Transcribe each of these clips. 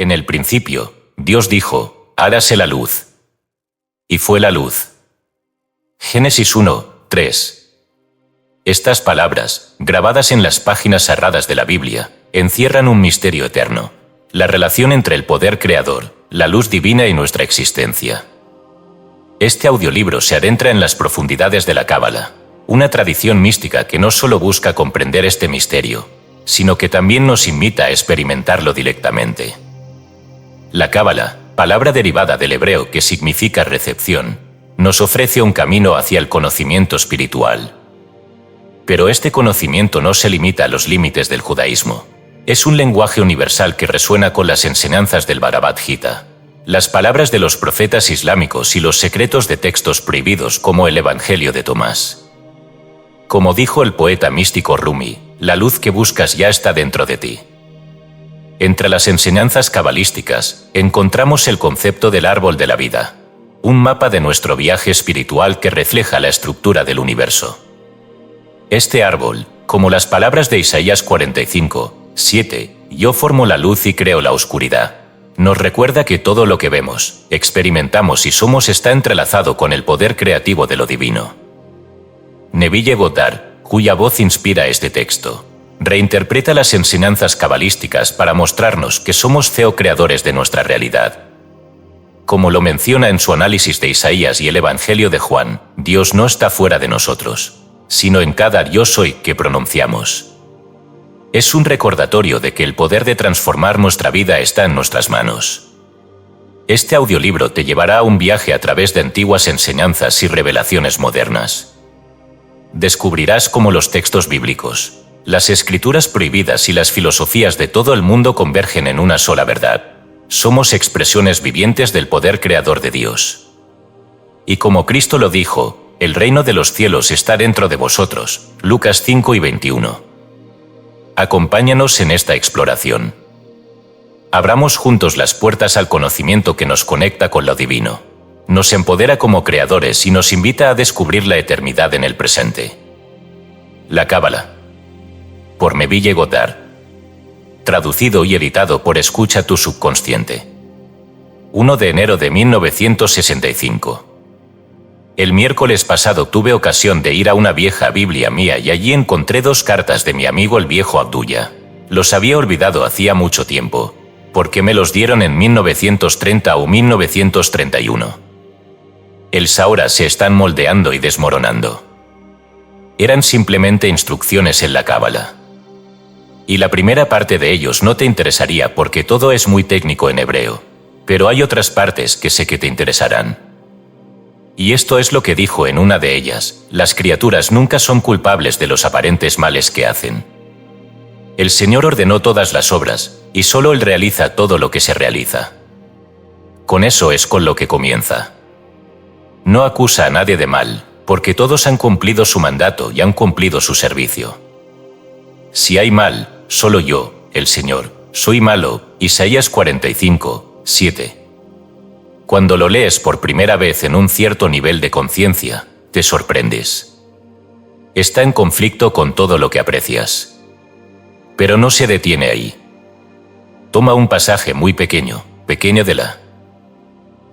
En el principio, Dios dijo, hágase la luz. Y fue la luz. Génesis 1:3. Estas palabras, grabadas en las páginas sagradas de la Biblia, encierran un misterio eterno, la relación entre el poder creador, la luz divina y nuestra existencia. Este audiolibro se adentra en las profundidades de la Cábala, una tradición mística que no solo busca comprender este misterio, sino que también nos invita a experimentarlo directamente. La Cábala, palabra derivada del hebreo que significa recepción, nos ofrece un camino hacia el conocimiento espiritual. Pero este conocimiento no se limita a los límites del judaísmo. Es un lenguaje universal que resuena con las enseñanzas del Bhagavad Gita, las palabras de los profetas islámicos y los secretos de textos prohibidos como el Evangelio de Tomás. Como dijo el poeta místico Rumi, la luz que buscas ya está dentro de ti. Entre las enseñanzas cabalísticas, encontramos el concepto del árbol de la vida, un mapa de nuestro viaje espiritual que refleja la estructura del universo. Este árbol, como las palabras de Isaías 45:7, yo formo la luz y creo la oscuridad, nos recuerda que todo lo que vemos, experimentamos y somos está entrelazado con el poder creativo de lo divino. Neville Goddard, cuya voz inspira este texto, reinterpreta las enseñanzas cabalísticas para mostrarnos que somos co-creadores de nuestra realidad. Como lo menciona en su análisis de Isaías y el Evangelio de Juan, Dios no está fuera de nosotros, sino en cada yo soy que pronunciamos. Es un recordatorio de que el poder de transformar nuestra vida está en nuestras manos. Este audiolibro te llevará a un viaje a través de antiguas enseñanzas y revelaciones modernas. Descubrirás cómo los textos bíblicos, las escrituras prohibidas y las filosofías de todo el mundo convergen en una sola verdad. Somos expresiones vivientes del poder creador de Dios. Y como Cristo lo dijo, el reino de los cielos está dentro de vosotros. Lucas 5:21. Acompáñanos en esta exploración. Abramos juntos las puertas al conocimiento que nos conecta con lo divino. Nos empodera como creadores y nos invita a descubrir la eternidad en el presente. La Cábala. Por Neville Goddard. Traducido y editado por Escucha tu Subconsciente. 1 de enero de 1965. El miércoles pasado tuve ocasión de ir a una vieja Biblia mía y allí encontré 2 cartas de mi amigo el viejo Abdullah. Los había olvidado hacía mucho tiempo, porque me los dieron en 1930 o 1931. Ahora se están moldeando y desmoronando. Eran simplemente instrucciones en la Cábala. Y la primera parte de ellos no te interesaría porque todo es muy técnico en hebreo, pero hay otras partes que sé que te interesarán. Y esto es lo que dijo en una de ellas: las criaturas nunca son culpables de los aparentes males que hacen. El Señor ordenó todas las obras, y solo Él realiza todo lo que se realiza. Con eso es con lo que comienza. No acusa a nadie de mal, porque todos han cumplido su mandato y han cumplido su servicio. Si hay mal, solo yo, el Señor, soy malo. Isaías 45:7. Cuando lo lees por primera vez en un cierto nivel de conciencia, te sorprendes. Está en conflicto con todo lo que aprecias. Pero no se detiene ahí. Toma un pasaje muy pequeño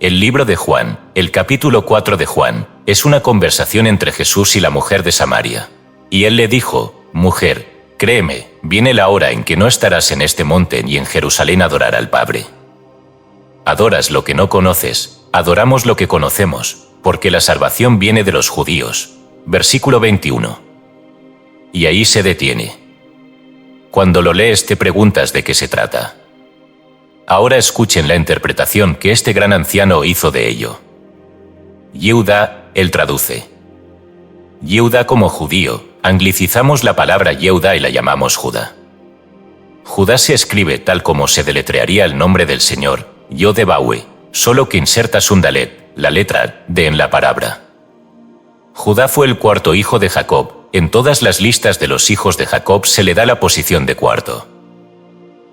El libro de Juan, el capítulo 4 de Juan, es una conversación entre Jesús y la mujer de Samaria. Y él le dijo: mujer, créeme, viene la hora en que no estarás en este monte ni en Jerusalén a adorar al Padre. Adoras lo que no conoces, adoramos lo que conocemos, porque la salvación viene de los judíos. Versículo 21. Y ahí se detiene. Cuando lo lees te preguntas de qué se trata. Ahora escuchen la interpretación que este gran anciano hizo de ello. Yehuda, él traduce. Yehuda como judío, anglicizamos la palabra Yehuda y la llamamos Judá. Judá se escribe tal como se deletrearía el nombre del Señor, Yod-Heh-Vah-Heh, solo que insertas un dalet, la letra D en la palabra. Judá fue el 4º hijo de Jacob. En todas las listas de los hijos de Jacob se le da la posición de 4º.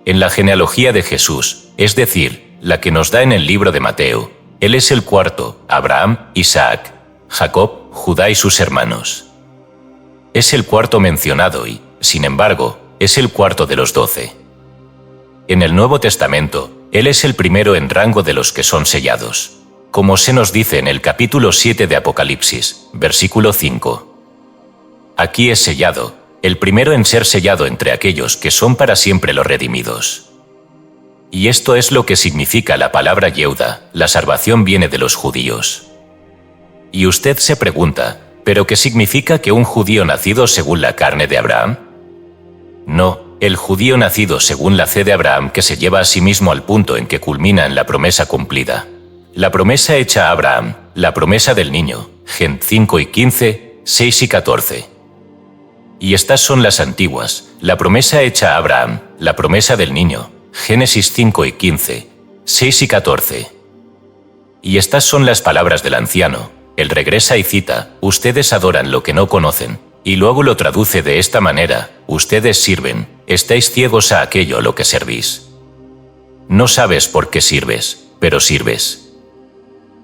En la genealogía de Jesús, es decir, la que nos da en el libro de Mateo, él es el 4º, Abraham, Isaac, Jacob, Judá y sus hermanos. Es el 4º mencionado y, sin embargo, es el 4º de los 12. En el Nuevo Testamento, Él es el primero en rango de los que son sellados, como se nos dice en el capítulo 7 de Apocalipsis, versículo 5. Aquí es sellado, el primero en ser sellado entre aquellos que son para siempre los redimidos. Y esto es lo que significa la palabra Yehuda, la salvación viene de los judíos. Y usted se pregunta, ¿pero qué significa que un judío nacido según la carne de Abraham? No, el judío nacido según la fe de Abraham que se lleva a sí mismo al punto en que culmina en la promesa cumplida. La promesa hecha a Abraham, la promesa del niño, Gen 5 y 15, 6 y 14. Y estas son las antiguas, la promesa hecha a Abraham, la promesa del niño, Génesis 5 y 15, 6 y 14. Y estas son las palabras del anciano. Él regresa y cita, ustedes adoran lo que no conocen, y luego lo traduce de esta manera, ustedes sirven, estáis ciegos a aquello a lo que servís. No sabes por qué sirves, pero sirves.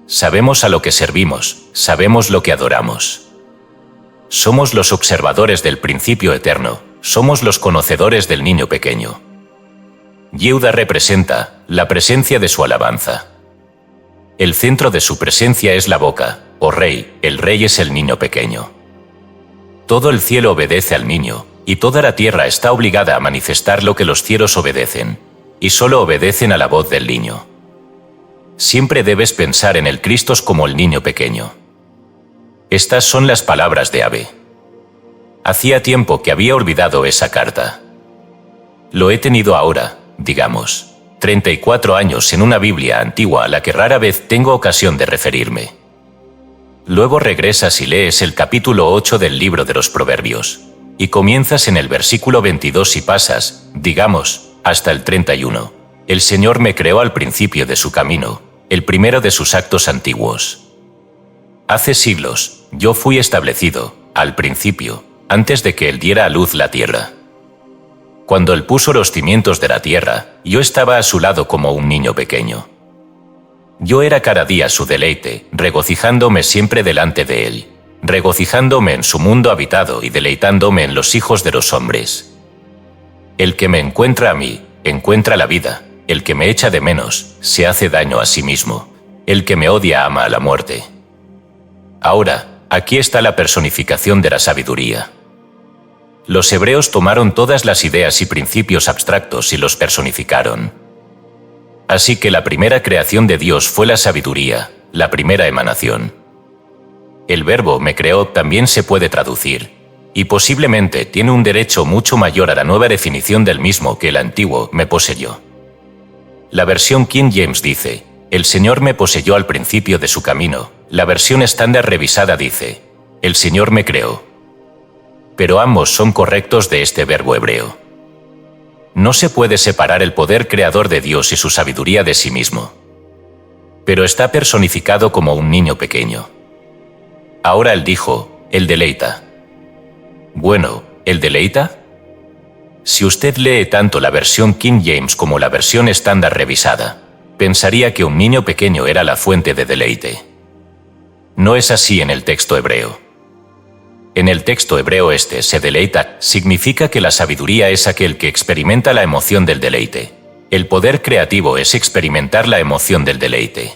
Sabemos a lo que servimos, sabemos lo que adoramos. Somos los observadores del principio eterno, somos los conocedores del niño pequeño. Yehuda representa la presencia de su alabanza. El centro de su presencia es la boca, oh rey, el rey es el niño pequeño. Todo el cielo obedece al niño, y toda la tierra está obligada a manifestar lo que los cielos obedecen, y solo obedecen a la voz del niño. Siempre debes pensar en el Cristo como el niño pequeño. Estas son las palabras de Abbe. Hacía tiempo que había olvidado esa carta. Lo he tenido ahora, digamos, 34 años en una Biblia antigua a la que rara vez tengo ocasión de referirme. Luego regresas y lees el capítulo 8 del libro de los Proverbios, y comienzas en el versículo 22 y pasas, digamos, hasta el 31. El Señor me creó al principio de su camino, el primero de sus actos antiguos. Hace siglos, yo fui establecido, al principio, antes de que Él diera a luz la tierra. Cuando Él puso los cimientos de la tierra, yo estaba a su lado como un niño pequeño. Yo era cada día su deleite, regocijándome siempre delante de Él, regocijándome en su mundo habitado y deleitándome en los hijos de los hombres. El que me encuentra a mí, encuentra la vida, el que me echa de menos, se hace daño a sí mismo, el que me odia ama a la muerte. Ahora, aquí está la personificación de la sabiduría. Los hebreos tomaron todas las ideas y principios abstractos y los personificaron. Así que la primera creación de Dios fue la sabiduría, la primera emanación. El verbo me creó también se puede traducir, y posiblemente tiene un derecho mucho mayor a la nueva definición del mismo que el antiguo me poseyó. La versión King James dice, el Señor me poseyó al principio de su camino. La versión estándar revisada dice, el Señor me creó. Pero ambos son correctos de este verbo hebreo. No se puede separar el poder creador de Dios y su sabiduría de sí mismo. Pero está personificado como un niño pequeño. Ahora Él dijo, Él deleita. Bueno, ¿Él deleita? Si usted lee tanto la versión King James como la versión estándar revisada, pensaría que un niño pequeño era la fuente de deleite. No es así en el texto hebreo. En el texto hebreo se deleita, significa que la sabiduría es aquel que experimenta la emoción del deleite. El poder creativo es experimentar la emoción del deleite.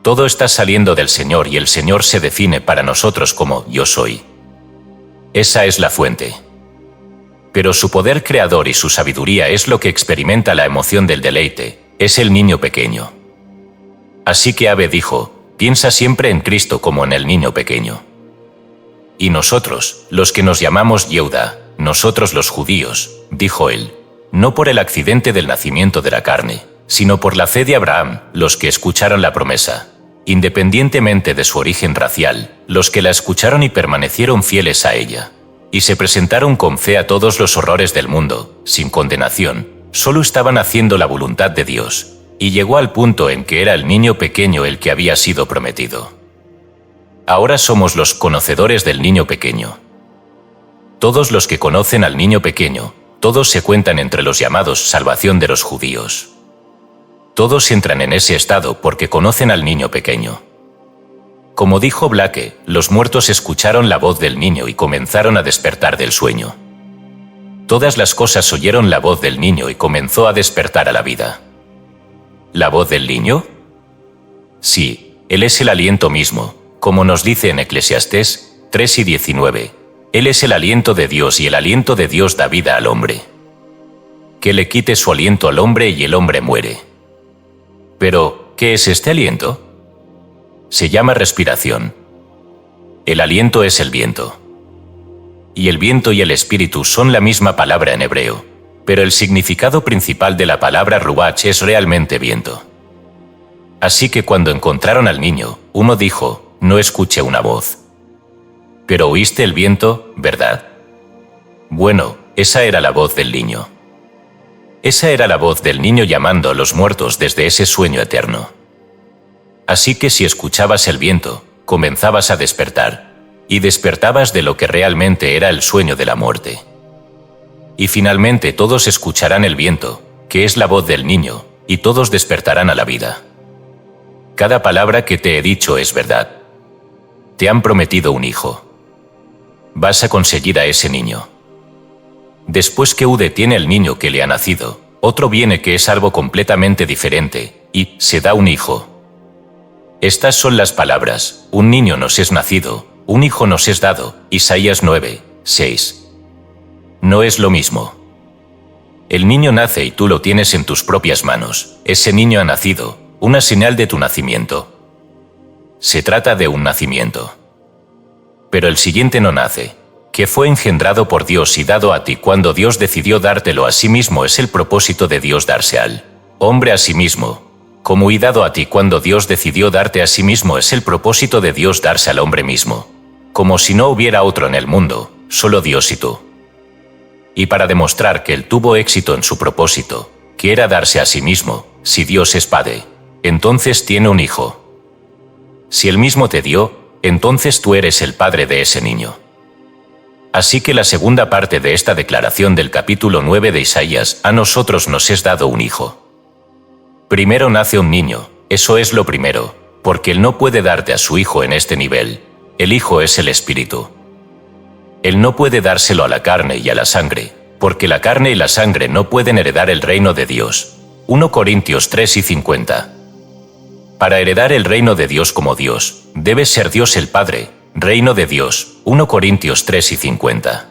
Todo está saliendo del Señor y el Señor se define para nosotros como yo soy. Esa es la fuente. Pero su poder creador y su sabiduría es lo que experimenta la emoción del deleite, es el niño pequeño. Así que Abbe dijo, piensa siempre en Cristo como en el niño pequeño. Y nosotros, los que nos llamamos Yehuda, nosotros los judíos, dijo él, no por el accidente del nacimiento de la carne, sino por la fe de Abraham, los que escucharon la promesa. Independientemente de su origen racial, los que la escucharon y permanecieron fieles a ella, y se presentaron con fe a todos los horrores del mundo, sin condenación, solo estaban haciendo la voluntad de Dios, y llegó al punto en que era el niño pequeño el que había sido prometido. Ahora somos los conocedores del niño pequeño. Todos los que conocen al niño pequeño, todos se cuentan entre los llamados salvación de los judíos. Todos entran en ese estado porque conocen al niño pequeño. Como dijo Blake, los muertos escucharon la voz del niño y comenzaron a despertar del sueño. Todas las cosas oyeron la voz del niño y comenzó a despertar a la vida. ¿La voz del niño? Sí, Él es el aliento mismo, como nos dice en Eclesiastés 3:19. Él es el aliento de Dios y el aliento de Dios da vida al hombre. Que le quite su aliento al hombre y el hombre muere. Pero, ¿qué es este aliento? Se llama respiración. El aliento es el viento. Y el viento y el espíritu son la misma palabra en hebreo, pero el significado principal de la palabra ruach es realmente viento. Así que cuando encontraron al niño, uno dijo, no escuché una voz. Pero oíste el viento, ¿verdad? Bueno, esa era la voz del niño. Esa era la voz del niño llamando a los muertos desde ese sueño eterno. Así que si escuchabas el viento, comenzabas a despertar, y despertabas de lo que realmente era el sueño de la muerte. Y finalmente todos escucharán el viento, que es la voz del niño, y todos despertarán a la vida. Cada palabra que te he dicho es verdad. Te han prometido un hijo. Vas a conseguir a ese niño. Después que Ude tiene el niño que le ha nacido, otro viene que es algo completamente diferente, y se da un hijo. Estas son las palabras, un niño nos es nacido, un hijo nos es dado, Isaías 9:6. No es lo mismo. El niño nace y tú lo tienes en tus propias manos, ese niño ha nacido, una señal de tu nacimiento. Se trata de un nacimiento. Pero el siguiente no nace, que fue engendrado por Dios y dado a ti cuando Dios decidió dártelo a sí mismo es el propósito de Dios darse al hombre a sí mismo. Como y dado a ti cuando Dios decidió darte a sí mismo es el propósito de Dios darse al hombre mismo. Como si no hubiera otro en el mundo, solo Dios y tú. Y para demostrar que Él tuvo éxito en su propósito, que era darse a sí mismo, si Dios es Padre, entonces tiene un hijo. Si Él mismo te dio, entonces tú eres el padre de ese niño. Así que la segunda parte de esta declaración del capítulo 9 de Isaías, a nosotros nos es dado un hijo. Primero nace un niño, eso es lo primero, porque Él no puede darte a su hijo en este nivel, el hijo es el espíritu. Él no puede dárselo a la carne y a la sangre, porque la carne y la sangre no pueden heredar el reino de Dios. 1 Corintios 3:50. Para heredar el reino de Dios como Dios, debe ser Dios el Padre, reino de Dios. 1 Corintios 3:50.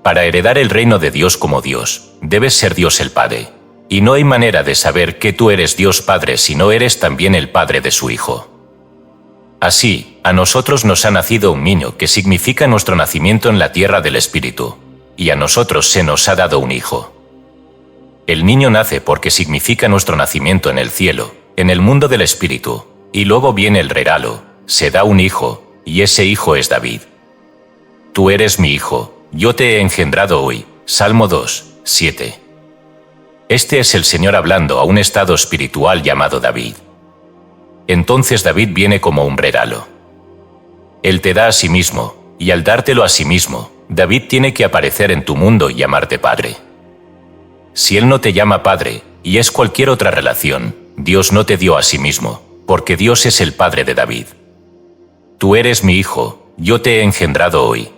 Para heredar el reino de Dios como Dios, debes ser Dios el Padre. Y no hay manera de saber que tú eres Dios Padre si no eres también el Padre de su Hijo. Así, a nosotros nos ha nacido un niño que significa nuestro nacimiento en la tierra del Espíritu, y a nosotros se nos ha dado un hijo. El niño nace porque significa nuestro nacimiento en el cielo, en el mundo del Espíritu, y luego viene el regalo, se da un hijo, y ese hijo es David. Tú eres mi hijo, yo te he engendrado hoy. Salmo 2:7. Este es el Señor hablando a un estado espiritual llamado David. Entonces David viene como un regalo. Él te da a sí mismo, y al dártelo a sí mismo, David tiene que aparecer en tu mundo y llamarte Padre. Si Él no te llama Padre, y es cualquier otra relación, Dios no te dio a sí mismo, porque Dios es el Padre de David. Tú eres mi hijo, yo te he engendrado hoy.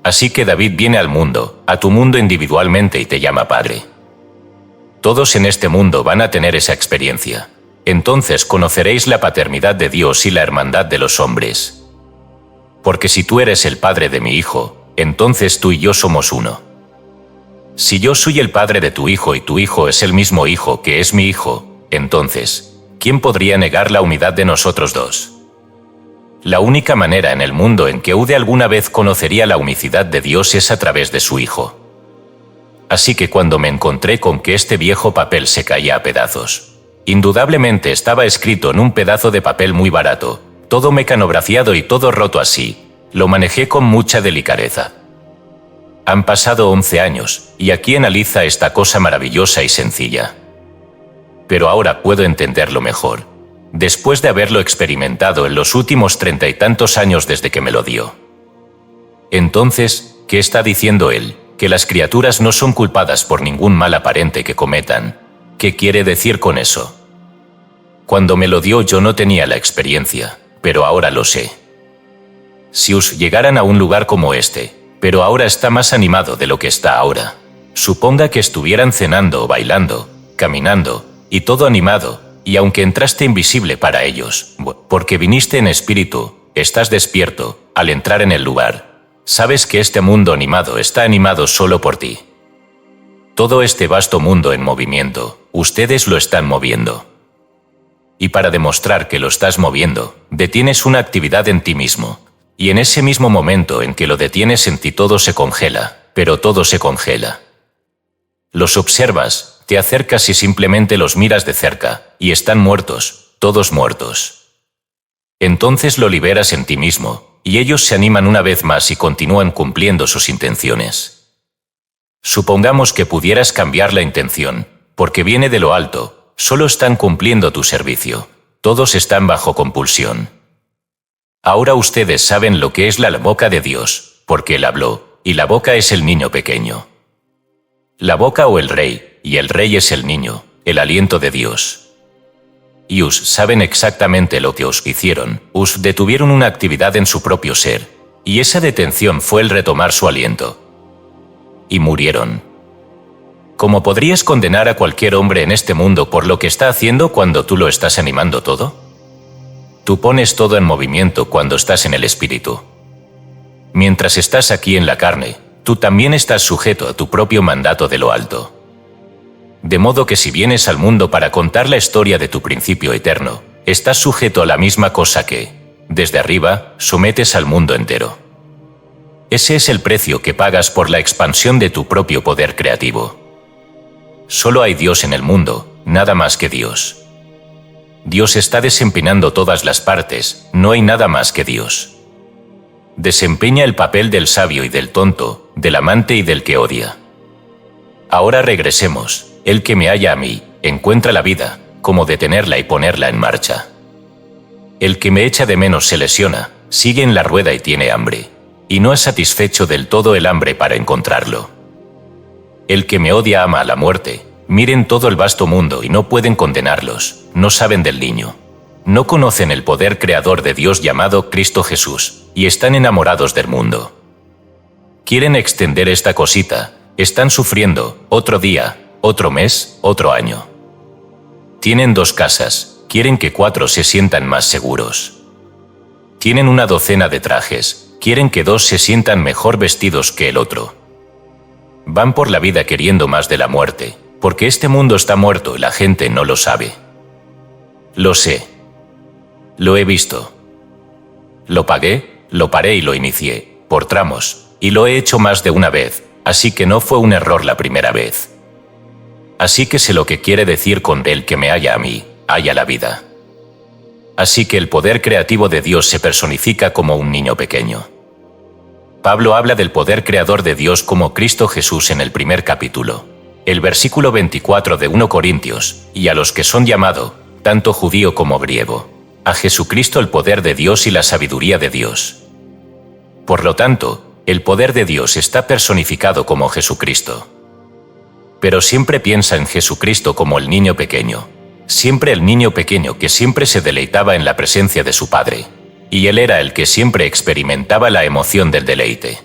Así que David viene al mundo, a tu mundo individualmente y te llama Padre. Todos en este mundo van a tener esa experiencia. Entonces conoceréis la paternidad de Dios y la hermandad de los hombres. Porque si tú eres el padre de mi hijo, entonces tú y yo somos uno. Si yo soy el padre de tu hijo y tu hijo es el mismo hijo que es mi hijo, entonces, ¿quién podría negar la unidad de nosotros dos? La única manera en el mundo en que Ude alguna vez conocería la unicidad de Dios es a través de su hijo. Así que cuando me encontré con que este viejo papel se caía a pedazos, indudablemente estaba escrito en un pedazo de papel muy barato, todo mecanografiado y todo roto así, lo manejé con mucha delicadeza. Han pasado 11 años, y aquí analiza esta cosa maravillosa y sencilla. Pero ahora puedo entenderlo mejor, después de haberlo experimentado en los últimos 30 y tantos años desde que me lo dio. Entonces, ¿qué está diciendo él? Que las criaturas no son culpadas por ningún mal aparente que cometan. ¿Qué quiere decir con eso? Cuando me lo dio yo no tenía la experiencia, pero ahora lo sé. Si os llegaran a un lugar como este, pero ahora está más animado de lo que está ahora, suponga que estuvieran cenando o bailando, caminando, y todo animado, y aunque entraste invisible para ellos, porque viniste en espíritu, estás despierto, al entrar en el lugar. Sabes que este mundo animado está animado solo por ti. Todo este vasto mundo en movimiento, ustedes lo están moviendo. Y para demostrar que lo estás moviendo, detienes una actividad en ti mismo. Y en ese mismo momento en que lo detienes en ti todo se congela, pero todo se congela. Los observas, te acercas y simplemente los miras de cerca, y están muertos, todos muertos. Entonces lo liberas en ti mismo, y ellos se animan una vez más y continúan cumpliendo sus intenciones. Supongamos que pudieras cambiar la intención, porque viene de lo alto, solo están cumpliendo tu servicio, todos están bajo compulsión. Ahora ustedes saben lo que es la boca de Dios, porque Él habló, y la boca es el niño pequeño. La boca o el rey, y el rey es el niño, el aliento de Dios. Y saben exactamente lo que hicieron, detuvieron una actividad en su propio ser, y esa detención fue el retomar su aliento. Y murieron. ¿Cómo podrías condenar a cualquier hombre en este mundo por lo que está haciendo cuando tú lo estás animando todo? Tú pones todo en movimiento cuando estás en el espíritu. Mientras estás aquí en la carne, tú también estás sujeto a tu propio mandato de lo alto. De modo que si vienes al mundo para contar la historia de tu principio eterno, estás sujeto a la misma cosa que, desde arriba, sometes al mundo entero. Ese es el precio que pagas por la expansión de tu propio poder creativo. Solo hay Dios en el mundo, nada más que Dios. Dios está desempeñando todas las partes, no hay nada más que Dios. Desempeña el papel del sabio y del tonto, del amante y del que odia. Ahora regresemos. El que me halla a mí, encuentra la vida, como detenerla y ponerla en marcha. El que me echa de menos se lesiona, sigue en la rueda y tiene hambre, y no es satisfecho del todo el hambre para encontrarlo. El que me odia ama a la muerte, miren todo el vasto mundo y no pueden condenarlos, no saben del niño. No conocen el poder creador de Dios llamado Cristo Jesús, y están enamorados del mundo. Quieren extender esta cosita, están sufriendo, otro día, otro mes, otro año. Tienen 2 casas, quieren que 4 se sientan más seguros. Tienen una docena de trajes, quieren que 2 se sientan mejor vestidos que el otro. Van por la vida queriendo más de la muerte, porque este mundo está muerto y la gente no lo sabe. Lo sé. Lo he visto. Lo pagué, lo paré y lo inicié, por tramos, y lo he hecho más de una vez, así que no fue un error la primera vez. Así que sé lo que quiere decir con el que me halla a mí, halla la vida. Así que el poder creativo de Dios se personifica como un niño pequeño. Pablo habla del poder creador de Dios como Cristo Jesús en el primer capítulo, el versículo 24 de 1 Corintios, y a los que son llamados, tanto judío como griego, a Jesucristo el poder de Dios y la sabiduría de Dios. Por lo tanto, el poder de Dios está personificado como Jesucristo. Pero siempre piensa en Jesucristo como el niño pequeño, siempre el niño pequeño que siempre se deleitaba en la presencia de su Padre, y Él era el que siempre experimentaba la emoción del deleite.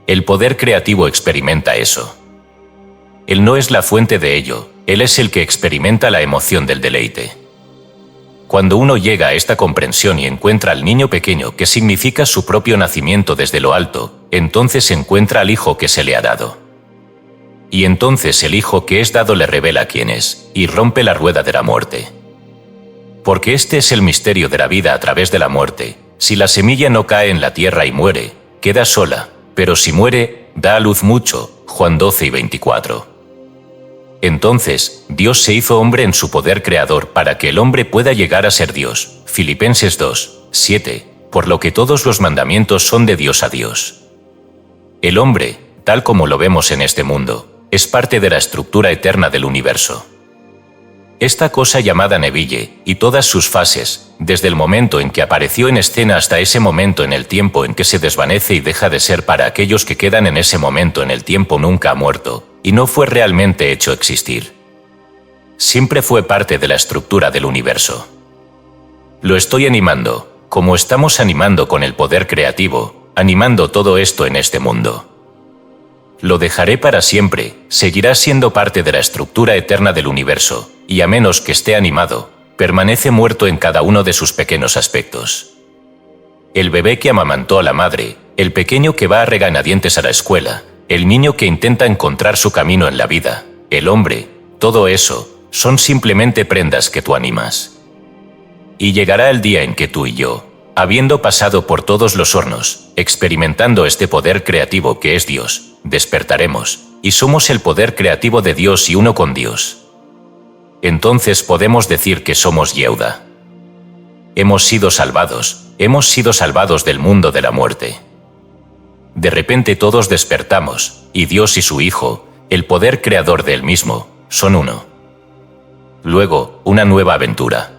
El poder creativo experimenta eso. Él no es la fuente de ello, Él es el que experimenta la emoción del deleite. Cuando uno llega a esta comprensión y encuentra al niño pequeño que significa su propio nacimiento desde lo alto, entonces encuentra al Hijo que se le ha dado. Y entonces el Hijo que es dado le revela quién es, y rompe la rueda de la muerte. Porque este es el misterio de la vida a través de la muerte. Si la semilla no cae en la tierra y muere, queda sola, pero si muere, da a luz mucho. Juan 12 y 24. Entonces, Dios se hizo hombre en su poder creador para que el hombre pueda llegar a ser Dios. Filipenses 2, 7, por lo que todos los mandamientos son de Dios a Dios. El hombre, tal como lo vemos en este mundo, es parte de la estructura eterna del universo. Esta cosa llamada Neville, y todas sus fases, desde el momento en que apareció en escena hasta ese momento en el tiempo en que se desvanece y deja de ser para aquellos que quedan en ese momento en el tiempo nunca ha muerto, y no fue realmente hecho existir. Siempre fue parte de la estructura del universo. Lo estoy animando, como estamos animando con el poder creativo, animando todo esto en este mundo. lo dejaré para siempre, seguirá siendo parte de la estructura eterna del universo, y a menos que esté animado, permanece muerto en cada uno de sus pequeños aspectos. El bebé que amamantó a la madre, el pequeño que va a regañadientes a la escuela, el niño que intenta encontrar su camino en la vida, el hombre, todo eso, son simplemente prendas que tú animas. Y llegará el día en que tú y yo, habiendo pasado por todos los hornos, experimentando este poder creativo que es Dios, despertaremos, y somos el poder creativo de Dios y uno con Dios. Entonces podemos decir que somos Yehuda. Hemos sido salvados del mundo de la muerte. De repente todos despertamos, y Dios y su Hijo, el poder creador de Él mismo, son uno. Luego, una nueva aventura.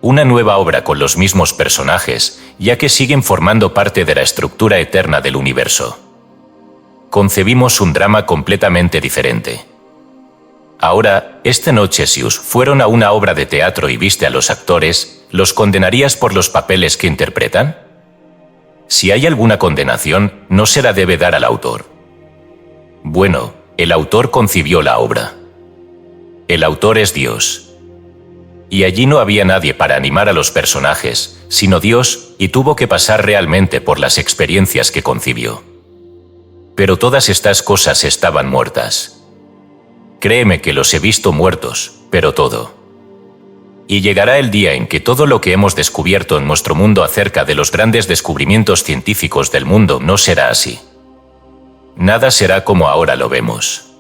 Una nueva obra con los mismos personajes, ya que siguen formando parte de la estructura eterna del universo. Concebimos un drama completamente diferente. Ahora, esta noche si fueron a una obra de teatro y viste a los actores, ¿los condenarías por los papeles que interpretan? Si hay alguna condenación, no se la debe dar al autor. Bueno, el autor concibió la obra. El autor es Dios. Y allí no había nadie para animar a los personajes, sino Dios, y tuvo que pasar realmente por las experiencias que concibió. Pero todas estas cosas estaban muertas. Créeme que los he visto muertos, pero todo. Y llegará el día en que todo lo que hemos descubierto en nuestro mundo acerca de los grandes descubrimientos científicos del mundo no será así. Nada será como ahora lo vemos.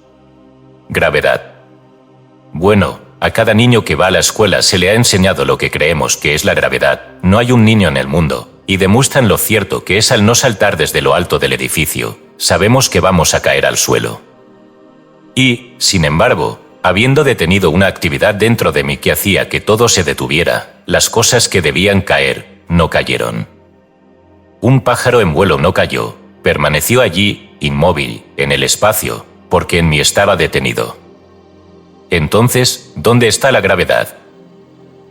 Gravedad. Bueno, a cada niño que va a la escuela se le ha enseñado lo que creemos que es la gravedad. No hay un niño en el mundo, y demuestran lo cierto que es al no saltar desde lo alto del edificio, sabemos que vamos a caer al suelo. Y, sin embargo, habiendo detenido una actividad dentro de mí que hacía que todo se detuviera, las cosas que debían caer, no cayeron. Un pájaro en vuelo no cayó, permaneció allí, inmóvil, en el espacio, porque en mí estaba detenido. Entonces, ¿dónde está la gravedad?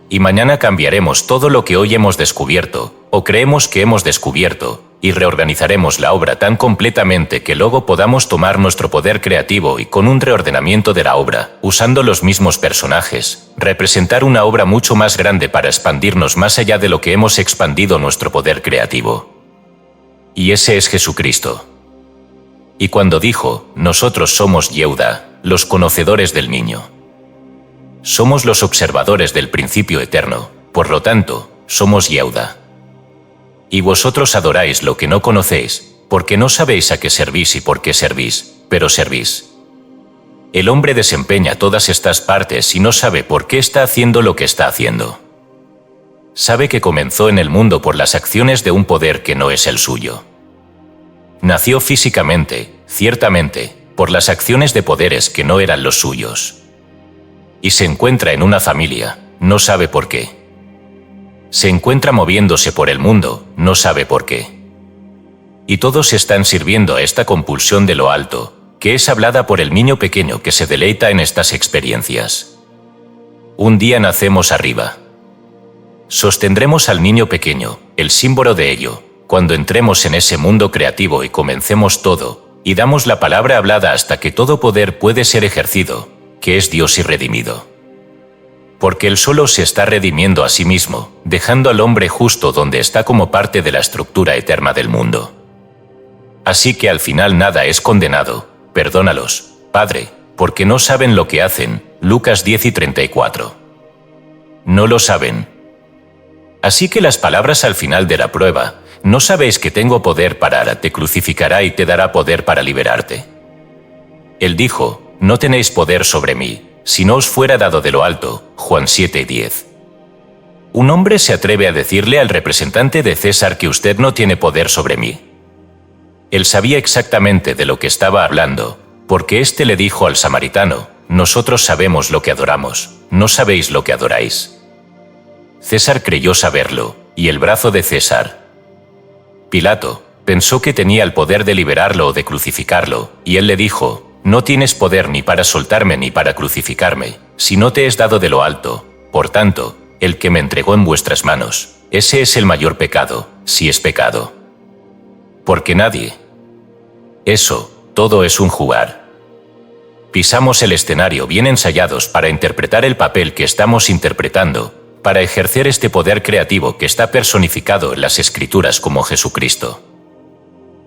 Y mañana cambiaremos todo lo que hoy hemos descubierto, o creemos que hemos descubierto, y reorganizaremos la obra tan completamente que luego podamos tomar nuestro poder creativo y con un reordenamiento de la obra, usando los mismos personajes, representar una obra mucho más grande para expandirnos más allá de lo que hemos expandido nuestro poder creativo. Y ese es Jesucristo. Y cuando dijo, nosotros somos Yehuda, los conocedores del niño. Somos los observadores del principio eterno, por lo tanto, somos Yehuda. Y vosotros adoráis lo que no conocéis, porque no sabéis a qué servís y por qué servís, pero servís. El hombre desempeña todas estas partes y no sabe por qué está haciendo lo que está haciendo. Sabe que comenzó en el mundo por las acciones de un poder que no es el suyo. Nació físicamente, ciertamente, por las acciones de poderes que no eran los suyos. Y se encuentra en una familia, no sabe por qué. Se encuentra moviéndose por el mundo, no sabe por qué. Y todos están sirviendo a esta compulsión de lo alto, que es hablada por el niño pequeño que se deleita en estas experiencias. Un día nacemos arriba. Sostendremos al niño pequeño, el símbolo de ello, cuando entremos en ese mundo creativo y comencemos todo, y damos la palabra hablada hasta que todo poder puede ser ejercido, que es Dios y redimido. Porque Él solo se está redimiendo a sí mismo, dejando al hombre justo donde está como parte de la estructura eterna del mundo. Así que al final nada es condenado, perdónalos, Padre, porque no saben lo que hacen, Lucas 10:34. No lo saben. Así que las palabras al final de la prueba, ¿no sabéis que tengo poder para te crucificará y te dará poder para liberarte? Él dijo, no tenéis poder sobre mí, si no os fuera dado de lo alto, Juan 7:10. Un hombre se atreve a decirle al representante de César que usted no tiene poder sobre mí. Él sabía exactamente de lo que estaba hablando, porque éste le dijo al samaritano, nosotros sabemos lo que adoramos, no sabéis lo que adoráis. César creyó saberlo, y el brazo de César. Pilato pensó que tenía el poder de liberarlo o de crucificarlo, y él le dijo, no tienes poder ni para soltarme ni para crucificarme, si no te es dado de lo alto, por tanto, el que me entregó en vuestras manos, ese es el mayor pecado, si es pecado. Porque nadie. Eso, Todo es un jugar. Pisamos el escenario bien ensayados para interpretar el papel que estamos interpretando, para ejercer este poder creativo que está personificado en las Escrituras como Jesucristo.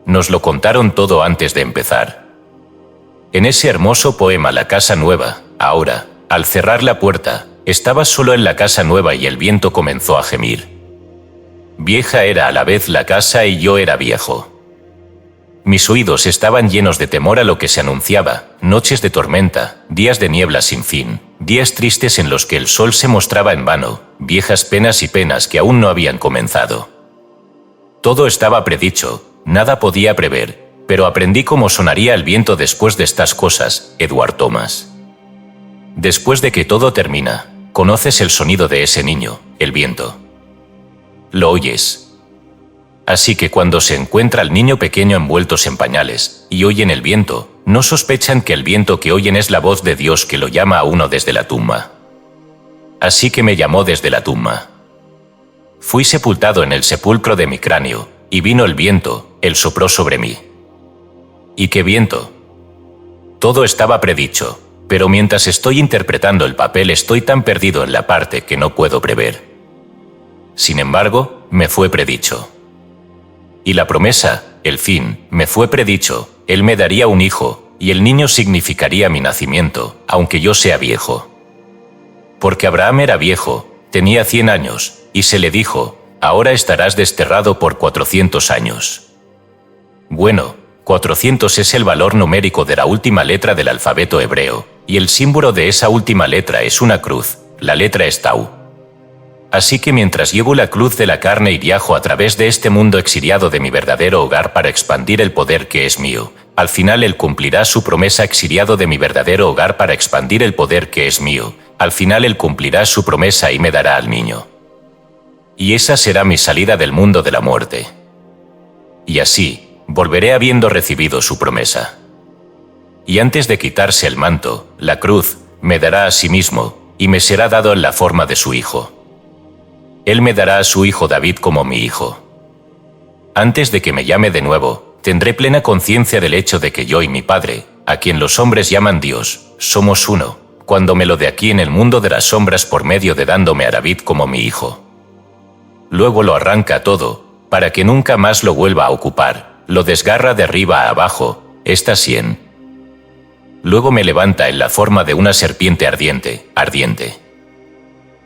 Nos lo contaron todo antes de empezar. En ese hermoso poema La Casa Nueva, ahora, al cerrar la puerta, estabas solo en la casa nueva y el viento comenzó a gemir. Vieja era a la vez la casa y yo era viejo. Mis oídos estaban llenos de temor a lo que se anunciaba, noches de tormenta, días de niebla sin fin, días tristes en los que el sol se mostraba en vano, viejas penas y penas que aún no habían comenzado. Todo estaba predicho, nada podía prever, pero aprendí cómo sonaría el viento después de estas cosas, Edward Thomas. Después de que todo termina, conoces el sonido de ese niño, el viento. Lo oyes. Así que cuando se encuentra al niño pequeño envueltos en pañales, y oyen el viento, no sospechan que el viento que oyen es la voz de Dios que lo llama a uno desde la tumba. Así que me llamó desde la tumba. Fui sepultado en el sepulcro de mi cráneo, y vino el viento, él sopló sobre mí. ¿Y qué viento? Todo estaba predicho, pero mientras estoy interpretando el papel estoy tan perdido en la parte que no puedo prever. Sin embargo, me fue predicho. Y la promesa, el fin, me fue predicho, él me daría un hijo, y el niño significaría mi nacimiento, aunque yo sea viejo. Porque Abraham era viejo, tenía 100 años, y se le dijo, ahora estarás desterrado por 400 años. Bueno, 400 es el valor numérico de la última letra del alfabeto hebreo, y el símbolo de esa última letra es una cruz, la letra es Tau. Así que mientras llevo la cruz de la carne y viajo a través de este mundo exiliado de mi verdadero hogar para expandir el poder que es mío, al final Él cumplirá su promesa exiliado de mi verdadero hogar para expandir el poder que es mío, al final Él cumplirá su promesa y me dará al niño. Y esa será mi salida del mundo de la muerte. Y así, volveré habiendo recibido su promesa. Y antes de quitarse el manto, la cruz, me dará a sí mismo, y me será dado en la forma de su hijo. Él me dará a su hijo David como mi hijo. Antes de que me llame de nuevo, tendré plena conciencia del hecho de que yo y mi Padre, a quien los hombres llaman Dios, somos uno, cuando me lo dé aquí en el mundo de las sombras por medio de dándome a David como mi hijo. Luego lo arranca todo, para que nunca más lo vuelva a ocupar, lo desgarra de arriba a abajo, esta sien. Luego me levanta en la forma de una serpiente ardiente.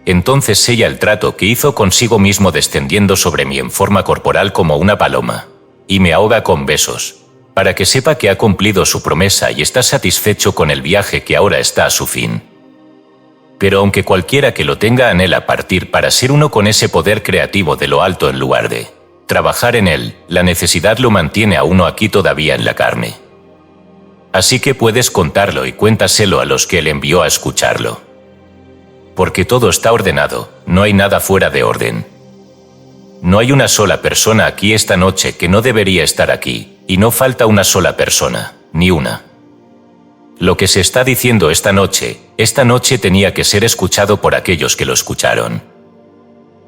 Entonces sella el trato que hizo consigo mismo descendiendo sobre mí en forma corporal como una paloma, y me ahoga con besos, para que sepa que ha cumplido su promesa y está satisfecho con el viaje que ahora está a su fin. Pero aunque cualquiera que lo tenga anhela partir para ser uno con ese poder creativo de lo alto en lugar de trabajar en él, la necesidad lo mantiene a uno aquí todavía en la carne. Así que puedes contarlo y cuéntaselo a los que él envió a escucharlo. Porque todo está ordenado, no hay nada fuera de orden. No hay una sola persona aquí esta noche que no debería estar aquí, y no falta una sola persona, ni una. Lo que se está diciendo esta noche tenía que ser escuchado por aquellos que lo escucharon.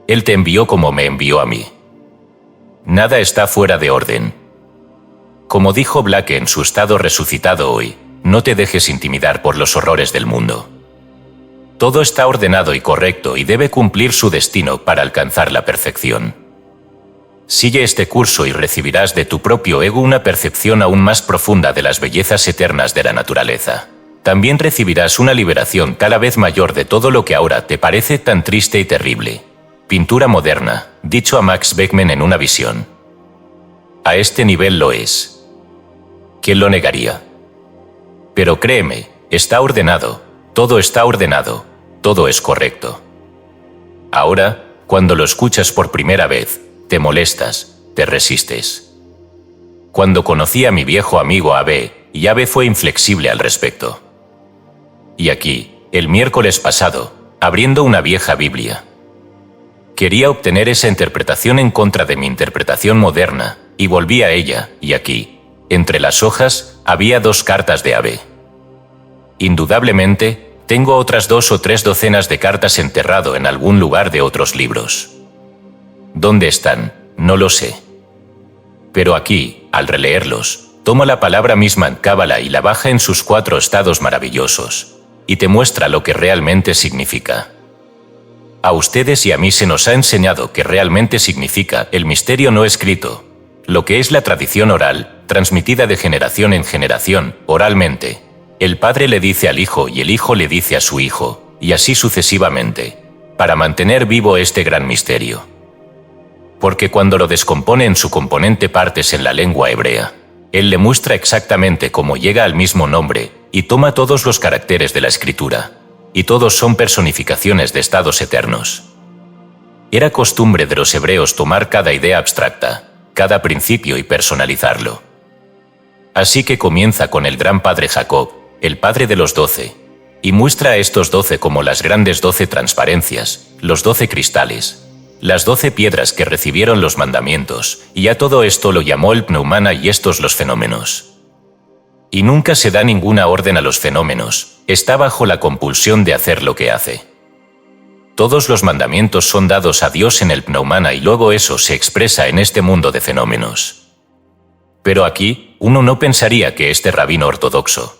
Él te envió como me envió a mí. Nada está fuera de orden. Como dijo Black en su estado resucitado hoy, no te dejes intimidar por los horrores del mundo. Todo está ordenado y correcto y debe cumplir su destino para alcanzar la perfección. Sigue este curso y recibirás de tu propio ego una percepción aún más profunda de las bellezas eternas de la naturaleza. También recibirás una liberación cada vez mayor de todo lo que ahora te parece tan triste y terrible. Pintura moderna, dicho a Max Beckman en una visión. A este nivel lo es. ¿Quién lo negaría? Pero créeme, está ordenado, todo está ordenado. Todo es correcto. Ahora, cuando lo escuchas por primera vez, te molestas, te resistes. Cuando conocí a mi viejo amigo Abe, y Abe fue inflexible al respecto. Y aquí, el miércoles pasado, abriendo una vieja Biblia. Quería obtener esa interpretación en contra de mi interpretación moderna, y volví a ella, y aquí, entre las hojas, había 2 cartas de Abe. Indudablemente, tengo otras 2 o 3 docenas de cartas enterrado en algún lugar de otros libros. ¿Dónde están? No lo sé. Pero aquí, al releerlos, toma la palabra misma en Cábala y la baja en sus 4 estados maravillosos, y te muestra lo que realmente significa. A ustedes y a mí se nos ha enseñado que realmente significa el misterio no escrito, lo que es la tradición oral, transmitida de generación en generación, oralmente. El padre le dice al hijo y el hijo le dice a su hijo, y así sucesivamente, para mantener vivo este gran misterio. Porque cuando lo descompone en su componente partes en la lengua hebrea, él le muestra exactamente cómo llega al mismo nombre y toma todos los caracteres de la escritura, y todos son personificaciones de estados eternos. Era costumbre de los hebreos tomar cada idea abstracta, cada principio y personalizarlo. Así que comienza con el gran padre Jacob, el padre de los 12, y muestra a estos 12 como las grandes 12 transparencias, los 12 cristales, las 12 piedras que recibieron los mandamientos, y a todo esto lo llamó el pneumana y estos los fenómenos. Y nunca se da ninguna orden a los fenómenos, está bajo la compulsión de hacer lo que hace. Todos los mandamientos son dados a Dios en el pneumana y luego eso se expresa en este mundo de fenómenos. Pero aquí, uno no pensaría que este rabino ortodoxo,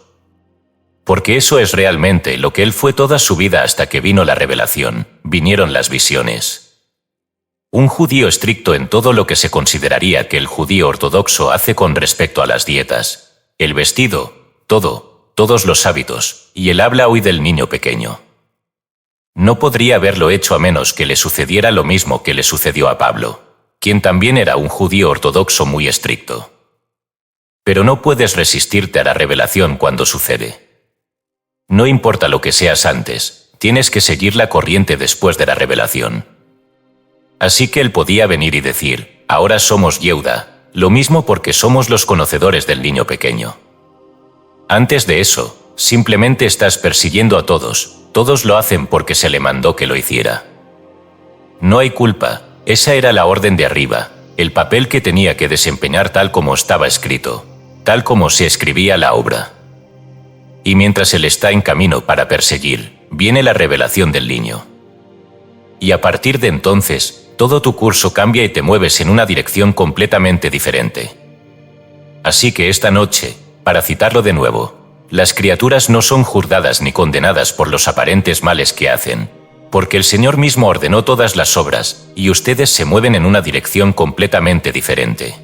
porque eso es realmente lo que él fue toda su vida hasta que vino la revelación, vinieron las visiones. Un judío estricto en todo lo que se consideraría que el judío ortodoxo hace con respecto a las dietas, el vestido, todos los hábitos, y el habla hoy del niño pequeño. No podría haberlo hecho a menos que le sucediera lo mismo que le sucedió a Pablo, quien también era un judío ortodoxo muy estricto. Pero no puedes resistirte a la revelación cuando sucede. No importa lo que seas antes, tienes que seguir la corriente después de la revelación. Así que él podía venir y decir, ahora somos Yehuda, lo mismo porque somos los conocedores del niño pequeño. Antes de eso, simplemente estás persiguiendo a todos lo hacen porque se le mandó que lo hiciera. No hay culpa, esa era la orden de arriba, el papel que tenía que desempeñar tal como estaba escrito, tal como se escribía la obra. Y mientras él está en camino para perseguir, viene la revelación del niño. Y a partir de entonces, todo tu curso cambia y te mueves en una dirección completamente diferente. Así que esta noche, para citarlo de nuevo, las criaturas no son juzgadas ni condenadas por los aparentes males que hacen, porque el Señor mismo ordenó todas las obras, y ustedes se mueven en una dirección completamente diferente.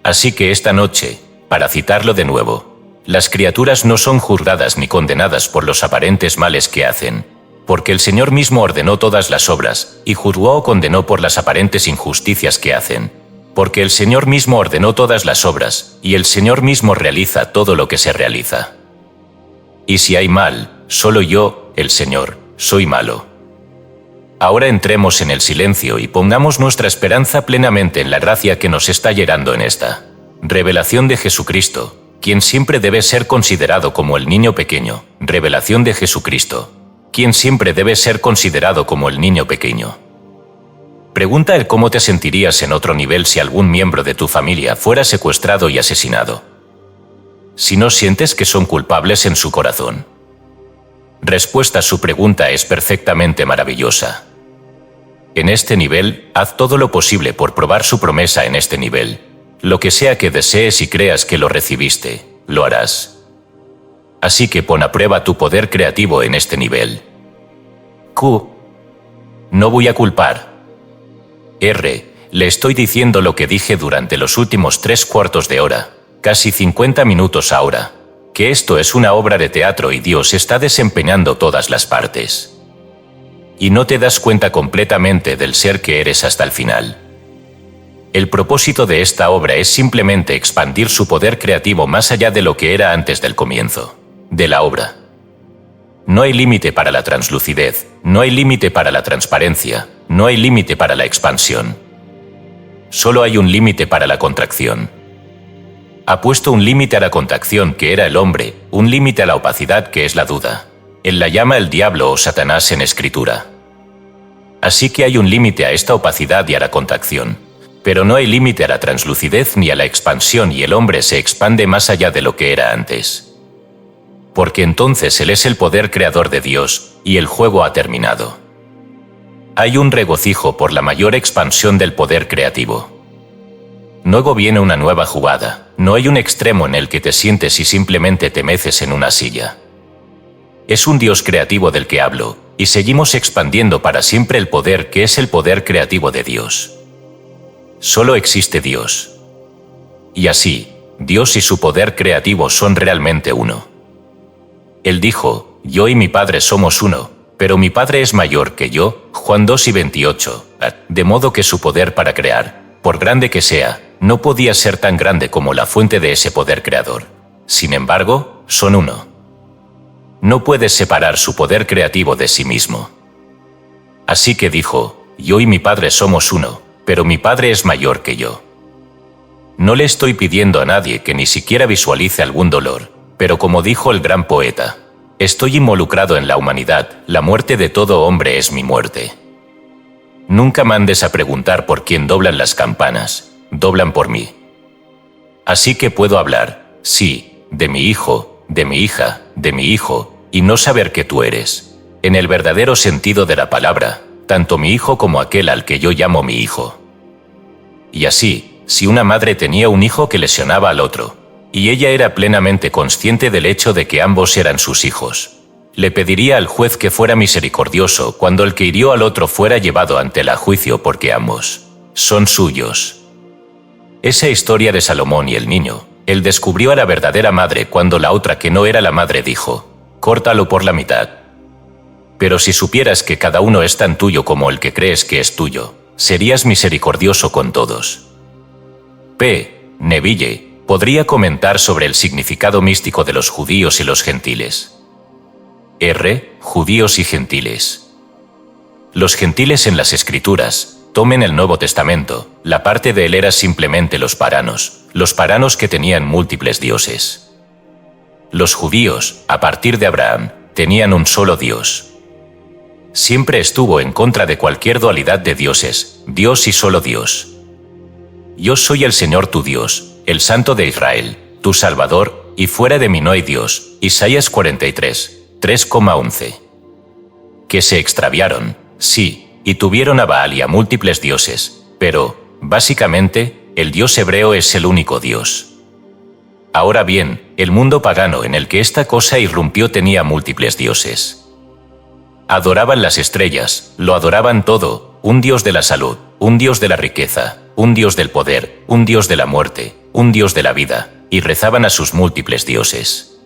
Así que esta noche, para citarlo de nuevo, las criaturas no son juzgadas ni condenadas por los aparentes males que hacen, porque el Señor mismo ordenó todas las obras, y juzgó o condenó por las aparentes injusticias que hacen, porque el Señor mismo ordenó todas las obras, y el Señor mismo realiza todo lo que se realiza. Y si hay mal, solo yo, el Señor, soy malo. Ahora entremos en el silencio y pongamos nuestra esperanza plenamente en la gracia que nos está llenando en esta revelación de Jesucristo, quien siempre debe ser considerado como el niño pequeño, revelación de Jesucristo, quien siempre debe ser considerado como el niño pequeño. Pregunta el cómo te sentirías en otro nivel si algún miembro de tu familia fuera secuestrado y asesinado. Si no sientes que son culpables en su corazón. Respuesta a su pregunta es perfectamente maravillosa. En este nivel, haz todo lo posible por probar su promesa en este nivel. Lo que sea que desees y creas que lo recibiste, lo harás. Así que pon a prueba tu poder creativo en este nivel. Q. No voy a culpar. R. Le estoy diciendo lo que dije durante los últimos 3/4 de hora, casi 50 minutos ahora, que esto es una obra de teatro y Dios está desempeñando todas las partes. Y no te das cuenta completamente del ser que eres hasta el final. El propósito de esta obra es simplemente expandir su poder creativo más allá de lo que era antes del comienzo de la obra. No hay límite para la translucidez, no hay límite para la transparencia, no hay límite para la expansión. Solo hay un límite para la contracción. Ha puesto un límite a la contracción que era el hombre, un límite a la opacidad que es la duda. Él la llama el diablo o Satanás en escritura. Así que hay un límite a esta opacidad y a la contracción. Pero no hay límite a la translucidez ni a la expansión y el hombre se expande más allá de lo que era antes. Porque entonces él es el poder creador de Dios, y el juego ha terminado. Hay un regocijo por la mayor expansión del poder creativo. Luego viene una nueva jugada. No hay un extremo en el que te sientes y simplemente te meces en una silla. Es un Dios creativo del que hablo, y seguimos expandiendo para siempre el poder que es el poder creativo de Dios. Solo existe Dios. Y así, Dios y su poder creativo son realmente uno. Él dijo, yo y mi Padre somos uno, pero mi Padre es mayor que yo, Juan 2:28, de modo que su poder para crear, por grande que sea, no podía ser tan grande como la fuente de ese poder creador. Sin embargo, son uno. No puedes separar su poder creativo de sí mismo. Así que dijo, yo y mi Padre somos uno, pero mi Padre es mayor que yo. No le estoy pidiendo a nadie que ni siquiera visualice algún dolor, pero como dijo el gran poeta, estoy involucrado en la humanidad, la muerte de todo hombre es mi muerte. Nunca mandes a preguntar por quién doblan las campanas, doblan por mí. Así que puedo hablar, sí, de mi hijo, de mi hija, de mi hijo, y no saber que tú eres, en el verdadero sentido de la palabra, tanto mi hijo como aquel al que yo llamo mi hijo. Y así, si una madre tenía un hijo que lesionaba al otro, y ella era plenamente consciente del hecho de que ambos eran sus hijos, le pediría al juez que fuera misericordioso cuando el que hirió al otro fuera llevado ante el juicio porque ambos son suyos. Esa historia de Salomón y el niño, él descubrió a la verdadera madre cuando la otra que no era la madre dijo, córtalo por la mitad. Pero si supieras que cada uno es tan tuyo como el que crees que es tuyo, serías misericordioso con todos. P. Neville podría comentar sobre el significado místico de los judíos y los gentiles. R. Judíos y gentiles. Los gentiles en las Escrituras, tomen el Nuevo Testamento, la parte de él era simplemente los paganos que tenían múltiples dioses. Los judíos, a partir de Abraham, tenían un solo Dios. Siempre estuvo en contra de cualquier dualidad de dioses, Dios y solo Dios. Yo soy el Señor tu Dios, el Santo de Israel, tu Salvador, y fuera de mí no hay Dios. Isaías 43, 3,11. Que se extraviaron, sí, y tuvieron a Baal y a múltiples dioses, pero, básicamente, el Dios hebreo es el único Dios. Ahora bien, el mundo pagano en el que esta cosa irrumpió tenía múltiples dioses. Adoraban las estrellas, lo adoraban todo, un dios de la salud, un dios de la riqueza, un dios del poder, un dios de la muerte, un dios de la vida, y rezaban a sus múltiples dioses.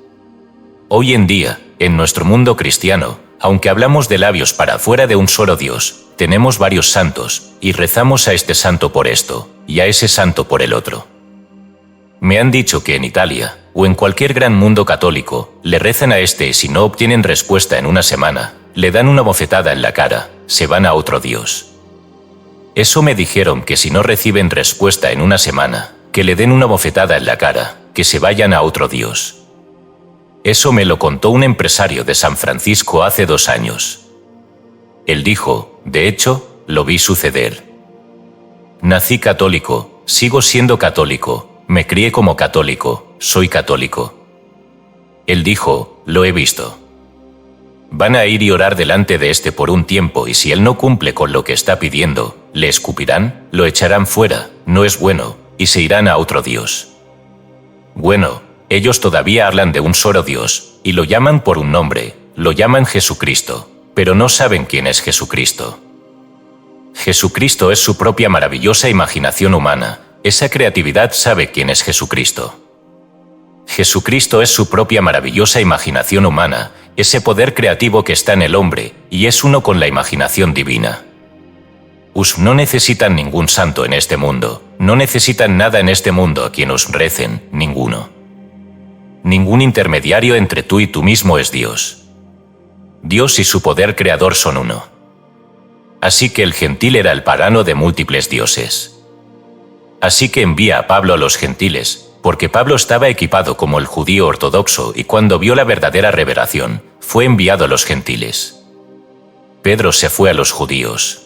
Hoy en día, en nuestro mundo cristiano, aunque hablamos de labios para afuera de un solo Dios, tenemos varios santos, y rezamos a este santo por esto, y a ese santo por el otro. Me han dicho que en Italia, o en cualquier gran mundo católico, le rezan a este y si no obtienen respuesta en una semana, le dan una bofetada en la cara, se van a otro Dios. Eso me dijeron que si no reciben respuesta en una semana, que le den una bofetada en la cara, que se vayan a otro Dios. Eso me lo contó un empresario de San Francisco hace 2 años. Él dijo, de hecho, lo vi suceder. Nací católico, sigo siendo católico, me crié como católico, soy católico. Él dijo, lo he visto. Van a ir y orar delante de este por un tiempo y si él no cumple con lo que está pidiendo, le escupirán, lo echarán fuera, no es bueno, y se irán a otro Dios. Bueno, ellos todavía hablan de un solo Dios, y lo llaman por un nombre, lo llaman Jesucristo, pero no saben quién es Jesucristo. Jesucristo es su propia maravillosa imaginación humana, esa creatividad sabe quién es Jesucristo. Jesucristo es su propia maravillosa imaginación humana, ese poder creativo que está en el hombre, y es uno con la imaginación divina. No necesitan ningún santo en este mundo, no necesitan nada en este mundo a quien os recen, ninguno. Ningún intermediario entre tú y tú mismo es Dios. Dios y su poder creador son uno. Así que el gentil era el pagano de múltiples dioses. Así que envía a Pablo a los gentiles, porque Pablo estaba equipado como el judío ortodoxo y cuando vio la verdadera revelación, fue enviado a los gentiles. Pedro se fue a los judíos.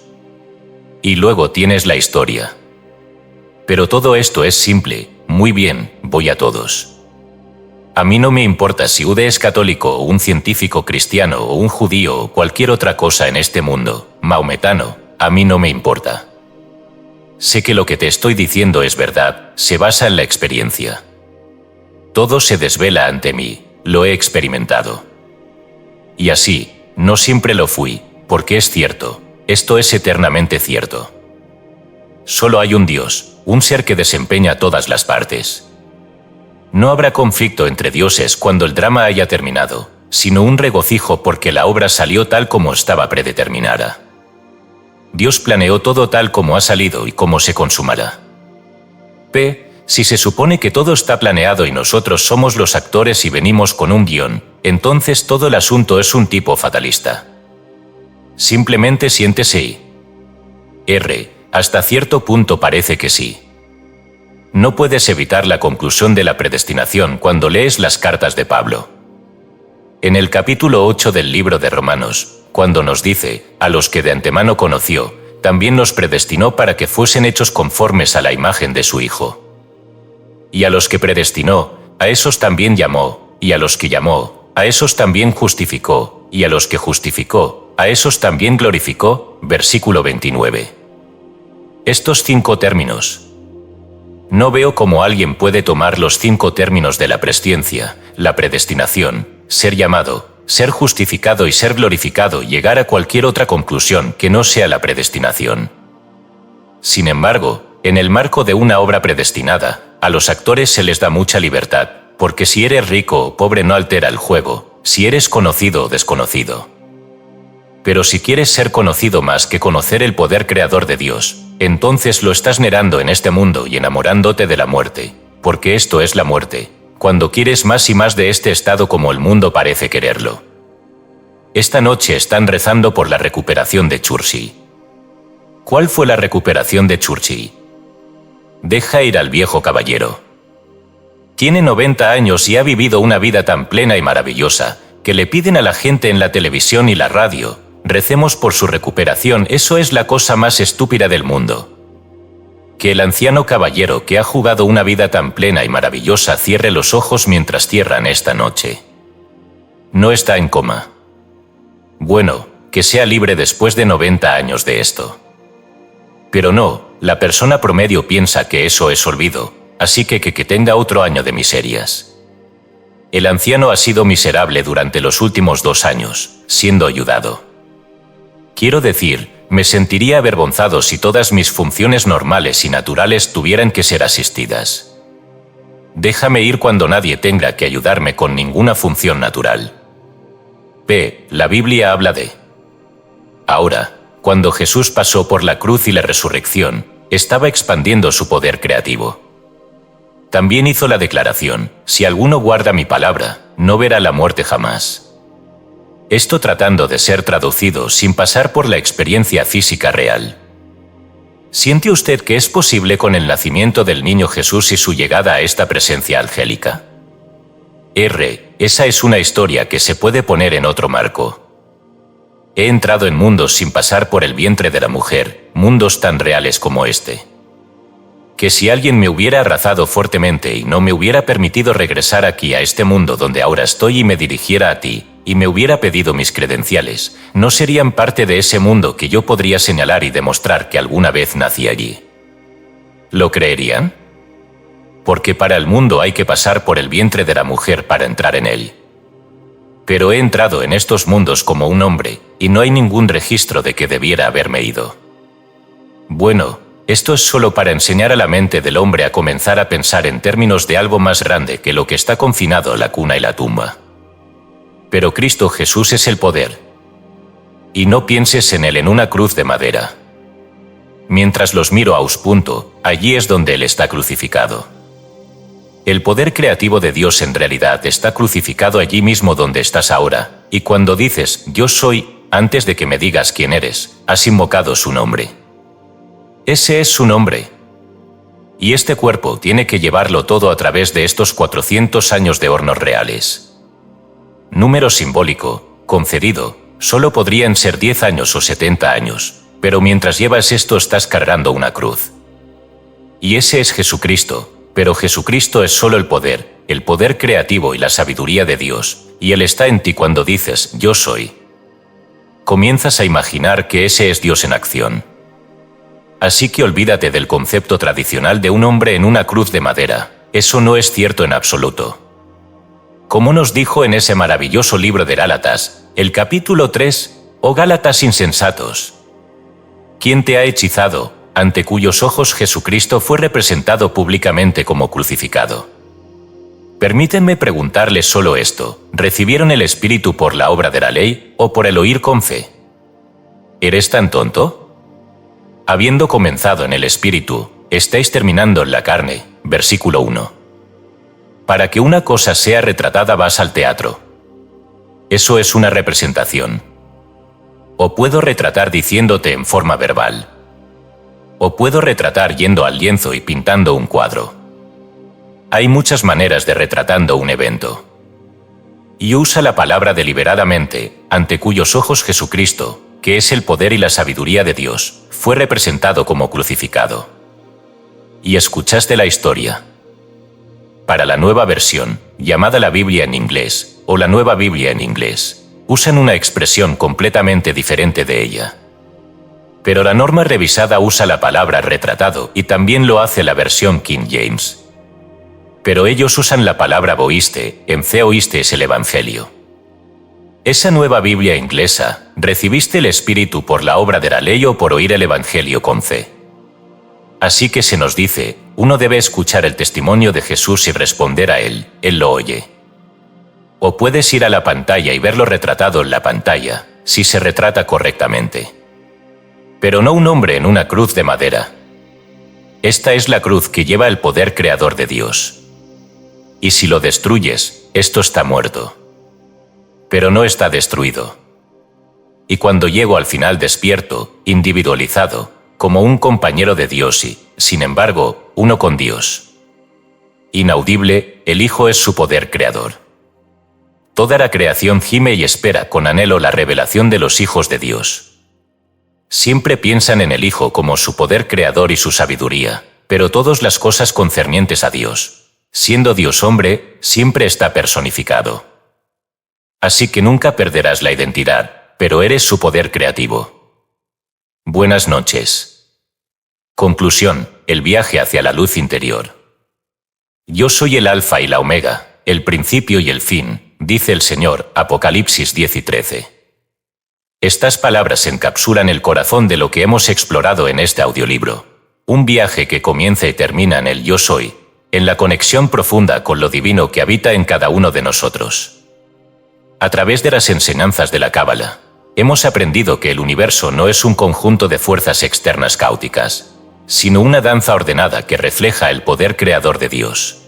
Y luego tienes la historia. Pero todo esto es simple, muy bien, voy a todos. A mí no me importa si Ude es católico o un científico cristiano o un judío o cualquier otra cosa en este mundo, maometano, a mí no me importa. Sé que lo que te estoy diciendo es verdad, se basa en la experiencia. Todo se desvela ante mí, lo he experimentado. Y así, no siempre lo fui, porque es cierto, esto es eternamente cierto. Solo hay un Dios, un ser que desempeña todas las partes. No habrá conflicto entre dioses cuando el drama haya terminado, sino un regocijo porque la obra salió tal como estaba predeterminada. Dios planeó todo tal como ha salido y como se consumará. Si se supone que todo está planeado y nosotros somos los actores y venimos con un guión, entonces todo el asunto es un tipo fatalista. Simplemente siéntese y... hasta cierto punto parece que sí. No puedes evitar la conclusión de la predestinación cuando lees las cartas de Pablo. En el capítulo 8 del libro de Romanos, cuando nos dice, a los que de antemano conoció, también los predestinó para que fuesen hechos conformes a la imagen de su Hijo. Y a los que predestinó, a esos también llamó, y a los que llamó, a esos también justificó, y a los que justificó, a esos también glorificó. Versículo 29. Estos 5 términos. No veo cómo alguien puede tomar los 5 términos de la presciencia, la predestinación, ser llamado, ser justificado y ser glorificado y llegar a cualquier otra conclusión que no sea la predestinación. Sin embargo, en el marco de una obra predestinada, a los actores se les da mucha libertad, porque si eres rico o pobre no altera el juego, si eres conocido o desconocido. Pero si quieres ser conocido más que conocer el poder creador de Dios, entonces lo estás negando en este mundo y enamorándote de la muerte, porque esto es la muerte, cuando quieres más y más de este estado como el mundo parece quererlo. Esta noche están rezando por la recuperación de Churchill. ¿Cuál fue la recuperación de Churchill? Deja ir al viejo caballero. Tiene 90 años y ha vivido una vida tan plena y maravillosa, que le piden a la gente en la televisión y la radio, recemos por su recuperación. Eso es la cosa más estúpida del mundo. Que el anciano caballero que ha jugado una vida tan plena y maravillosa cierre los ojos mientras cierran esta noche. No está en coma. Bueno, que sea libre después de 90 años de esto. Pero no, la persona promedio piensa que eso es olvido, así que tenga otro año de miserias. El anciano ha sido miserable durante los últimos 2 años, siendo ayudado. Quiero decir, me sentiría avergonzado si todas mis funciones normales y naturales tuvieran que ser asistidas. Déjame ir cuando nadie tenga que ayudarme con ninguna función natural. La Biblia habla de... Ahora, cuando Jesús pasó por la cruz y la resurrección, estaba expandiendo su poder creativo. También hizo la declaración, si alguno guarda mi palabra, no verá la muerte jamás. Esto tratando de ser traducido sin pasar por la experiencia física real. ¿Siente usted que es posible con el nacimiento del niño Jesús y su llegada a esta presencia angélica? Esa es una historia que se puede poner en otro marco. He entrado en mundos sin pasar por el vientre de la mujer, mundos tan reales como este. Que si alguien me hubiera abrazado fuertemente y no me hubiera permitido regresar aquí a este mundo donde ahora estoy y me dirigiera a ti, y me hubiera pedido mis credenciales, no serían parte de ese mundo que yo podría señalar y demostrar que alguna vez nací allí. ¿Lo creerían? Porque para el mundo hay que pasar por el vientre de la mujer para entrar en él. Pero he entrado en estos mundos como un hombre, y no hay ningún registro de que debiera haberme ido. Bueno, esto es solo para enseñar a la mente del hombre a comenzar a pensar en términos de algo más grande que lo que está confinado a la cuna y la tumba. Pero Cristo Jesús es el poder. Y no pienses en Él en una cruz de madera. Mientras los miro a punto, allí es donde Él está crucificado. El poder creativo de Dios en realidad está crucificado allí mismo donde estás ahora, y cuando dices, yo soy, antes de que me digas quién eres, has invocado su nombre. Ese es su nombre. Y este cuerpo tiene que llevarlo todo a través de estos 400 años de hornos reales. Número simbólico, concedido, solo podrían ser 10 años o 70 años, pero mientras llevas esto estás cargando una cruz. Y ese es Jesucristo, pero Jesucristo es solo el poder creativo y la sabiduría de Dios, y Él está en ti cuando dices, yo soy. Comienzas a imaginar que ese es Dios en acción. así que olvídate del concepto tradicional de un hombre en una cruz de madera. Eso no es cierto en absoluto. Como nos dijo en ese maravilloso libro de Gálatas, el capítulo 3, «Oh Gálatas insensatos, ¿quién te ha hechizado, ante cuyos ojos Jesucristo fue representado públicamente como crucificado?» Permítanme preguntarles solo esto: ¿recibieron el Espíritu por la obra de la ley o por el oír con fe? ¿Eres tan tonto? Habiendo comenzado en el Espíritu, estáis terminando en la carne. Versículo 1. Para que una cosa sea retratada vas al teatro. Eso es una representación. O puedo retratar diciéndote en forma verbal. O puedo retratar yendo al lienzo y pintando un cuadro. Hay muchas maneras de retratando un evento. Y usa la palabra deliberadamente, ante cuyos ojos Jesucristo, que es el poder y la sabiduría de Dios, fue representado como crucificado. Y escuchaste la historia. Para la nueva versión, llamada la Biblia en inglés, o la Nueva Biblia en inglés, usan una expresión completamente diferente de ella. Pero la norma revisada usa la palabra retratado y también lo hace la versión King James. Pero ellos usan la palabra boíste, en fe oíste es el Evangelio. Esa nueva Biblia inglesa, ¿recibiste el Espíritu por la obra de la ley o por oír el Evangelio con fe? Así que se nos dice, uno debe escuchar el testimonio de Jesús y responder a él lo oye. O puedes ir a la pantalla y verlo retratado en la pantalla, si se retrata correctamente. Pero no un hombre en una cruz de madera. Esta es la cruz que lleva el poder creador de Dios. Y si lo destruyes, esto está muerto. Pero no está destruido. Y cuando llego al final despierto, individualizado, como un compañero de Dios y, sin embargo, uno con Dios. Inaudible, el Hijo es su poder creador. Toda la creación gime y espera con anhelo la revelación de los hijos de Dios. Siempre piensan en el Hijo como su poder creador y su sabiduría, pero todas las cosas concernientes a Dios, siendo Dios hombre, siempre está personificado. Así que nunca perderás la identidad, pero eres su poder creativo. Buenas noches. Conclusión: el viaje hacia la luz interior. Yo soy el Alfa y la Omega, el principio y el fin, dice el Señor, Apocalipsis 10 y 13. Estas palabras encapsulan el corazón de lo que hemos explorado en este audiolibro. Un viaje que comienza y termina en el Yo Soy, en la conexión profunda con lo divino que habita en cada uno de nosotros. A través de las enseñanzas de la Cábala, hemos aprendido que el universo no es un conjunto de fuerzas externas caóticas, sino una danza ordenada que refleja el poder creador de Dios.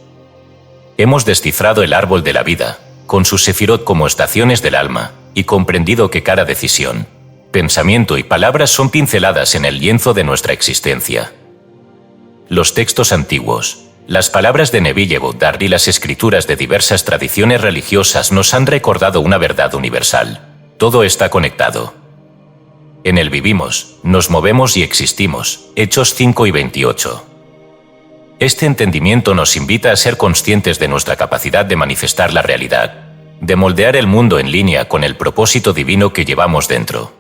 Hemos descifrado el árbol de la vida, con sus sefirot como estaciones del alma, y comprendido que cada decisión, pensamiento y palabras son pinceladas en el lienzo de nuestra existencia. Los textos antiguos, las palabras de Neví Yehudar y las escrituras de diversas tradiciones religiosas nos han recordado una verdad universal. Todo está conectado. En él vivimos, nos movemos y existimos. Hechos 5 y 28. Este entendimiento nos invita a ser conscientes de nuestra capacidad de manifestar la realidad, de moldear el mundo en línea con el propósito divino que llevamos dentro.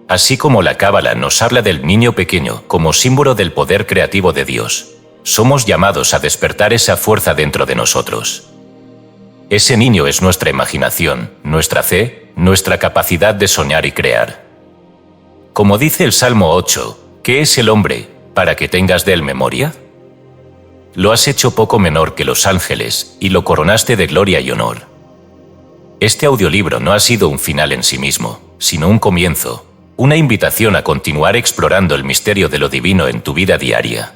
Así como la Cábala nos habla del niño pequeño como símbolo del poder creativo de Dios, somos llamados a despertar esa fuerza dentro de nosotros. Ese niño es nuestra imaginación, nuestra fe, nuestra capacidad de soñar y crear. Como dice el Salmo 8, ¿qué es el hombre, para que tengas de él memoria? Lo has hecho poco menor que los ángeles, y lo coronaste de gloria y honor. Este audiolibro no ha sido un final en sí mismo, sino un comienzo, una invitación a continuar explorando el misterio de lo divino en tu vida diaria.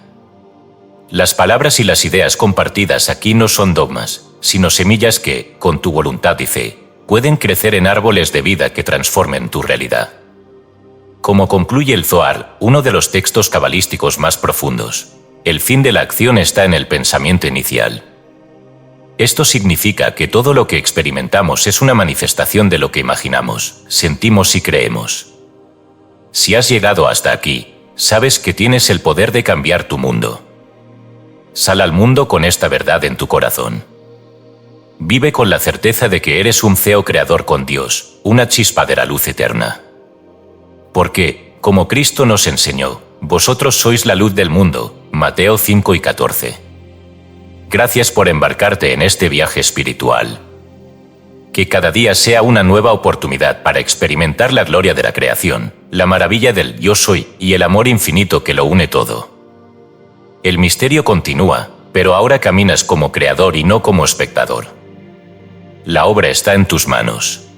Las palabras y las ideas compartidas aquí no son dogmas, sino semillas que, con tu voluntad y fe, pueden crecer en árboles de vida que transformen tu realidad. Como concluye el Zohar, uno de los textos cabalísticos más profundos, el fin de la acción está en el pensamiento inicial. Esto significa que todo lo que experimentamos es una manifestación de lo que imaginamos, sentimos y creemos. Si has llegado hasta aquí, sabes que tienes el poder de cambiar tu mundo. Sal al mundo con esta verdad en tu corazón. Vive con la certeza de que eres un CEO creador con Dios, una chispa de la luz eterna. Porque, como Cristo nos enseñó, Vosotros sois la luz del mundo. Mateo 5:14. Gracias por embarcarte en este viaje espiritual. Que cada día sea una nueva oportunidad para experimentar la gloria de la creación, la maravilla del Yo Soy y el amor infinito que lo une todo. El misterio continúa, pero ahora caminas como creador y no como espectador. La obra está en tus manos.